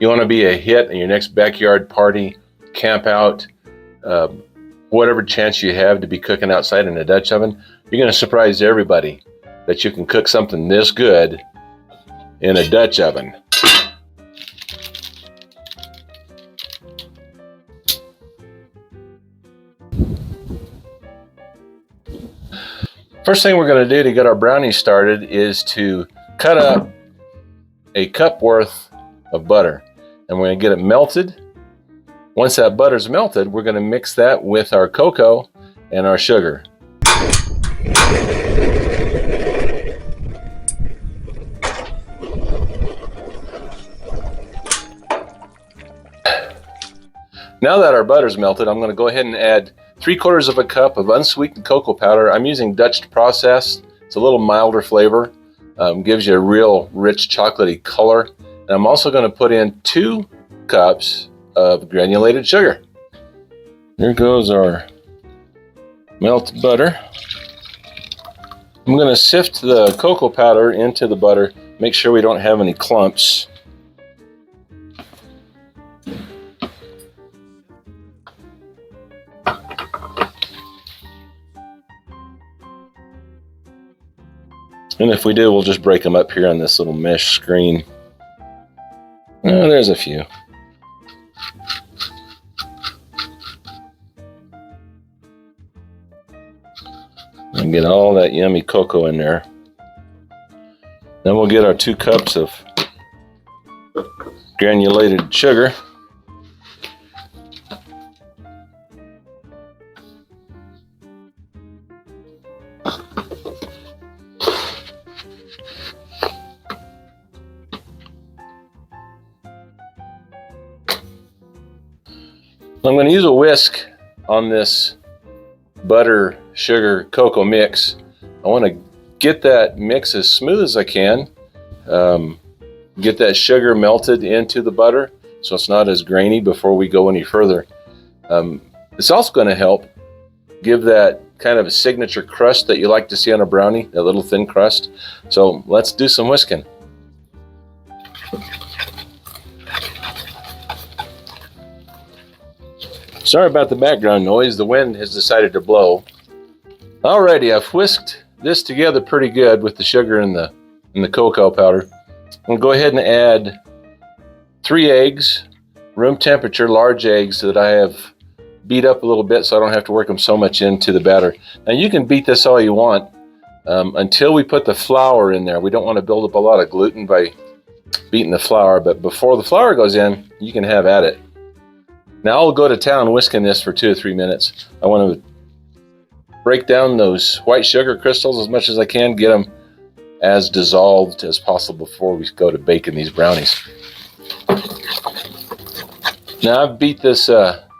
You want to be a hit in your next backyard party, camp out, whatever chance you have to be cooking outside in a Dutch oven. You're going to surprise everybody that you can cook something this good in a Dutch oven. First thing we're going to do to get our brownies started is to cut up a cup worth of butter. And we're going to get it melted. Once that butter's melted, we're going to mix that with our cocoa and our sugar. Now that our butter's melted, I'm going to go ahead and add 3/4 of a cup of unsweetened cocoa powder. I'm using Dutch process. It's a little milder flavor. Gives you a real rich chocolatey color. And I'm also going to put in 2 cups of granulated sugar. Here goes our melted butter. I'm going to sift the cocoa powder into the butter. Make sure we don't have any clumps. And if we do, we'll just break them up here on this little mesh screen. Oh, there's a few. And get all that yummy cocoa in there. Then we'll get our 2 cups of granulated sugar. I'm going to use a whisk on this butter, sugar, cocoa mix. I want to get that mix as smooth as I can. Get that sugar melted into the butter so it's not as grainy before we go any further. It's also going to help give that kind of a signature crust that you like to see on a brownie, that little thin crust. So let's do some whisking. Sorry about the background noise, the wind has decided to blow. Alrighty, I've whisked this together pretty good with the sugar and the cocoa powder. I'm going to go ahead and add 3 eggs, room temperature, large eggs that I have beat up a little bit so I don't have to work them so much into the batter. Now you can beat this all you want until we put the flour in there. We don't want to build up a lot of gluten by beating the flour, but before the flour goes in, you can have at it. Now I'll go to town whisking this for 2 or 3 minutes. I want to break down those white sugar crystals as much as I can, get them as dissolved as possible before we go to baking these brownies. Now I've beat this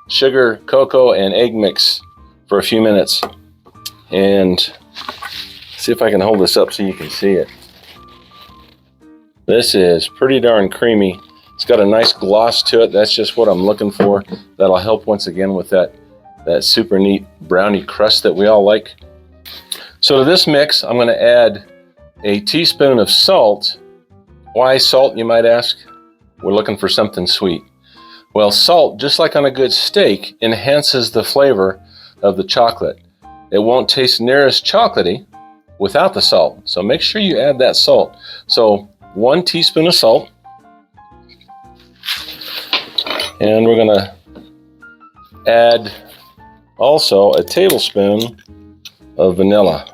sugar, cocoa, and egg mix for a few minutes. And see if I can hold this up so you can see it. This is pretty darn creamy. It's got a nice gloss to it. That's just what I'm looking for. That'll help once again with that super neat brownie crust that we all like. So to this mix, I'm going to add a teaspoon of salt. Why salt, you might ask? We're looking for something sweet. Well, salt, just like on a good steak, enhances the flavor of the chocolate. It won't taste near as chocolatey without the salt. So make sure you add that salt. So 1 teaspoon of salt. And we're going to add also a tablespoon of vanilla.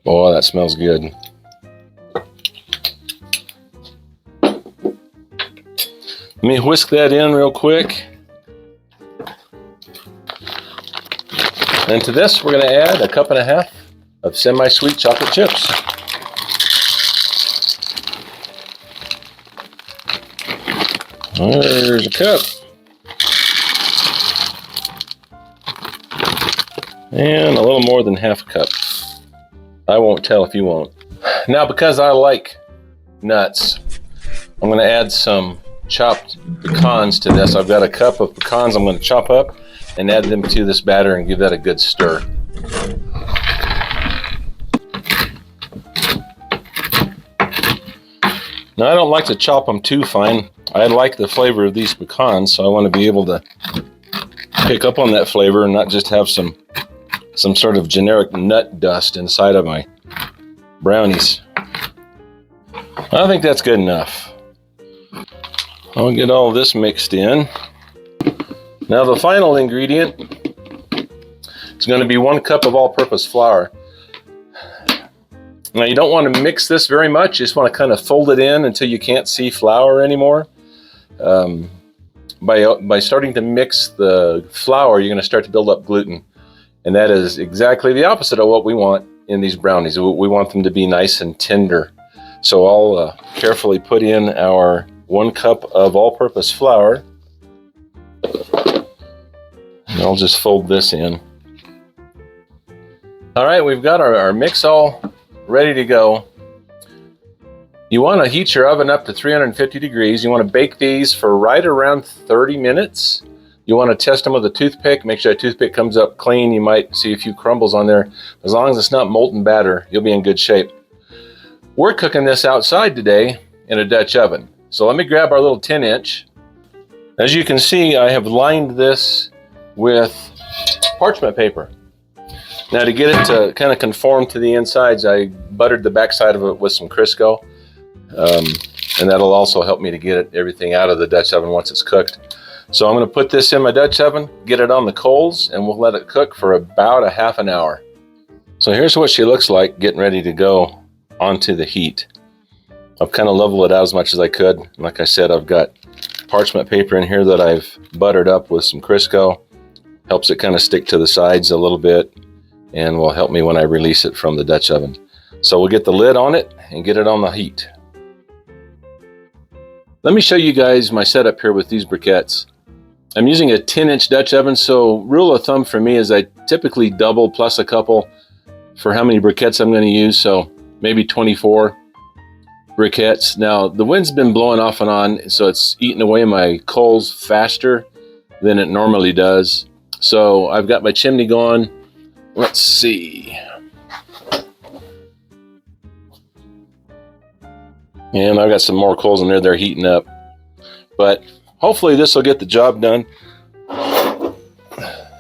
Oh, that smells good. Let me whisk that in real quick. And to this, we're going to add 1.5 cups of semi-sweet chocolate chips. There's a cup. And a little more than 1/2 cup. I won't tell if you won't. Now, because I like nuts, I'm going to add some chopped pecans to this. I've got a cup of pecans I'm going to chop up and add them to this batter and give that a good stir. Now I don't like to chop them too fine. I like the flavor of these pecans, so I want to be able to pick up on that flavor and not just have some sort of generic nut dust inside of my brownies. I think that's good enough. I'll get all this mixed in. Now the final ingredient is going to be 1 cup of all-purpose flour. Now you don't want to mix this very much, you just want to kind of fold it in until you can't see flour anymore. By starting to mix the flour, you're going to start to build up gluten. And that is exactly the opposite of what we want in these brownies. We want them to be nice and tender. So I'll carefully put in our 1 cup of all-purpose flour. And I'll just fold this in. All right, we've got our mix all ready to go. You want to heat your oven up to 350 degrees. You want to bake these for right around 30 minutes. You want to test them with a toothpick. Make sure that toothpick comes up clean. You might see a few crumbles on there. As long as it's not molten batter, you'll be in good shape. We're cooking this outside today in a Dutch oven. So let me grab our little 10-inch. As you can see, I have lined this with parchment paper. Now to get it to kind of conform to the insides, I buttered the backside of it with some Crisco. And that'll also help me to get everything out of the Dutch oven once it's cooked. So I'm going to put this in my Dutch oven, get it on the coals, and we'll let it cook for about a half an hour. So here's what she looks like getting ready to go onto the heat. I've kind of leveled it out as much as I could. Like I said, I've got parchment paper in here that I've buttered up with some Crisco. Helps it kind of stick to the sides a little bit and will help me when I release it from the Dutch oven. So we'll get the lid on it and get it on the heat. Let me show you guys my setup here with these briquettes. I'm using a 10-inch Dutch oven, so rule of thumb for me is I typically double plus a couple for how many briquettes I'm going to use, so maybe 24 briquettes. Now, the wind's been blowing off and on, so it's eating away my coals faster than it normally does. So I've got my chimney going. Let's see. And I've got some more coals in there, they're heating up. But hopefully this will get the job done.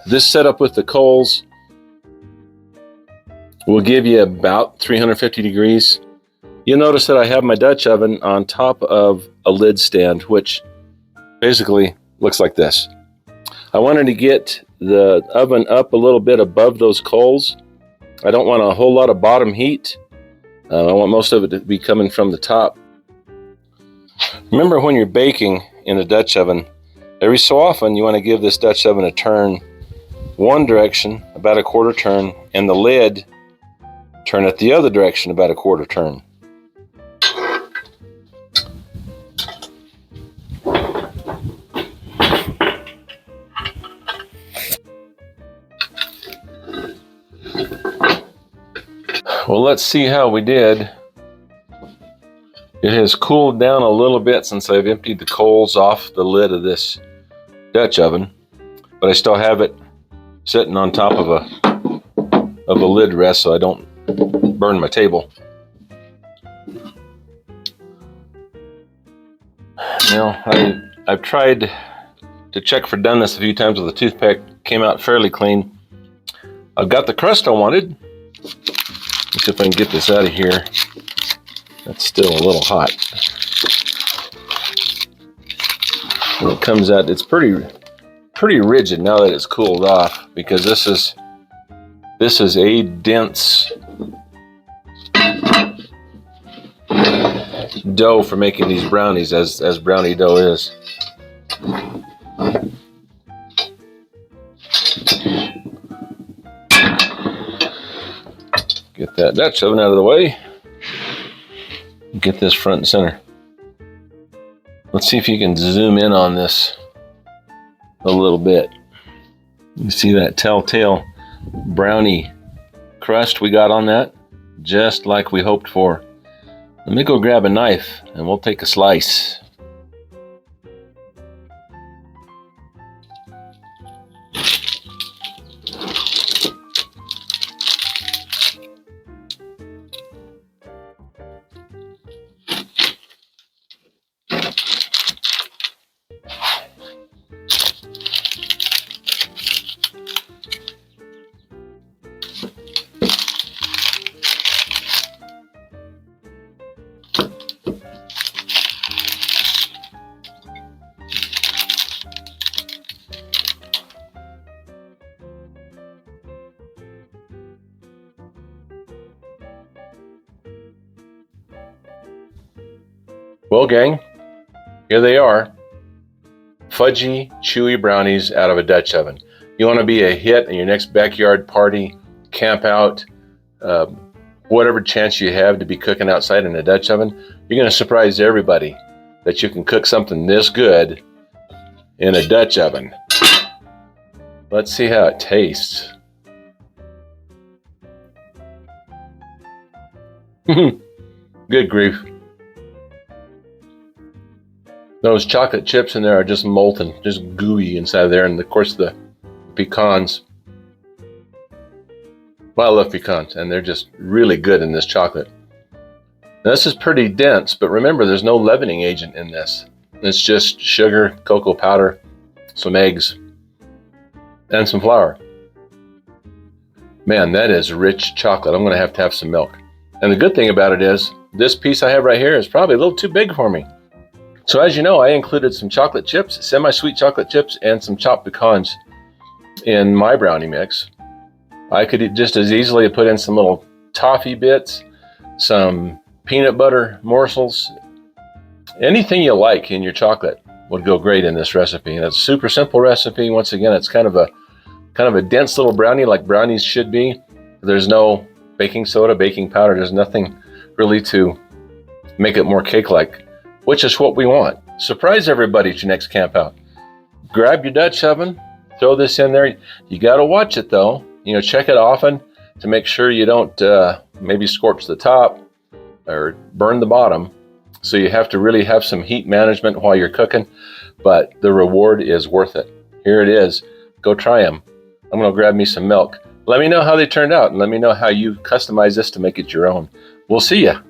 This setup with the coals will give you about 350 degrees. You'll notice that I have my Dutch oven on top of a lid stand, which basically looks like this. I wanted to get the oven up a little bit above those coals. I don't want a whole lot of bottom heat. I want most of it to be coming from the top. Remember, when you're baking in a Dutch oven, every so often you want to give this Dutch oven a turn one direction, about a quarter turn, and the lid turn it the other direction, about a quarter turn. Well, let's see how we did. It has cooled down a little bit since I've emptied the coals off the lid of this Dutch oven, but I still have it sitting on top of a lid rest so I don't burn my table. Now, I've tried to check for doneness a few times with a toothpick. Came out fairly clean. I've got the crust I wanted. Let's see if I can get this out of here. That's still a little hot. When it comes out, it's pretty rigid now that it's cooled off, because this is a dense dough for making these brownies, as brownie dough is. Get that Dutch oven out of the way. Get this front and center. Let's see if you can zoom in on this a little bit. You see that telltale brownie crust we got on that? Just like we hoped for. Let me go grab a knife and we'll take a slice. Well, gang, here they are. Fudgy, chewy brownies out of a Dutch oven. You want to be a hit in your next backyard party, camp out, whatever chance you have to be cooking outside in a Dutch oven. You're going to surprise everybody that you can cook something this good in a Dutch oven. Let's see how it tastes. Good grief. Those chocolate chips in there are just molten, just gooey inside of there. And of course the pecans. Well, I love pecans, and they're just really good in this chocolate. Now, this is pretty dense, but remember there's no leavening agent in this. It's just sugar, cocoa powder, some eggs, and some flour. Man, that is rich chocolate. I'm going to have some milk. And the good thing about it is, this piece I have right here is probably a little too big for me. So as you know, I included some chocolate chips, semi-sweet chocolate chips, and some chopped pecans in my brownie mix. I could just as easily have put in some little toffee bits, some peanut butter morsels. Anything you like in your chocolate would go great in this recipe. And it's a super simple recipe. Once again, it's kind of a dense little brownie like brownies should be. There's no baking soda, baking powder. There's nothing really to make it more cake-like, which is what we want. Surprise everybody at your next camp out. Grab your Dutch oven, throw this in there. You got to watch it though. You know, check it often to make sure you don't maybe scorch the top or burn the bottom. So you have to really have some heat management while you're cooking, but the reward is worth it. Here it is. Go try them. I'm going to grab me some milk. Let me know how they turned out and let me know how you customize this to make it your own. We'll see ya.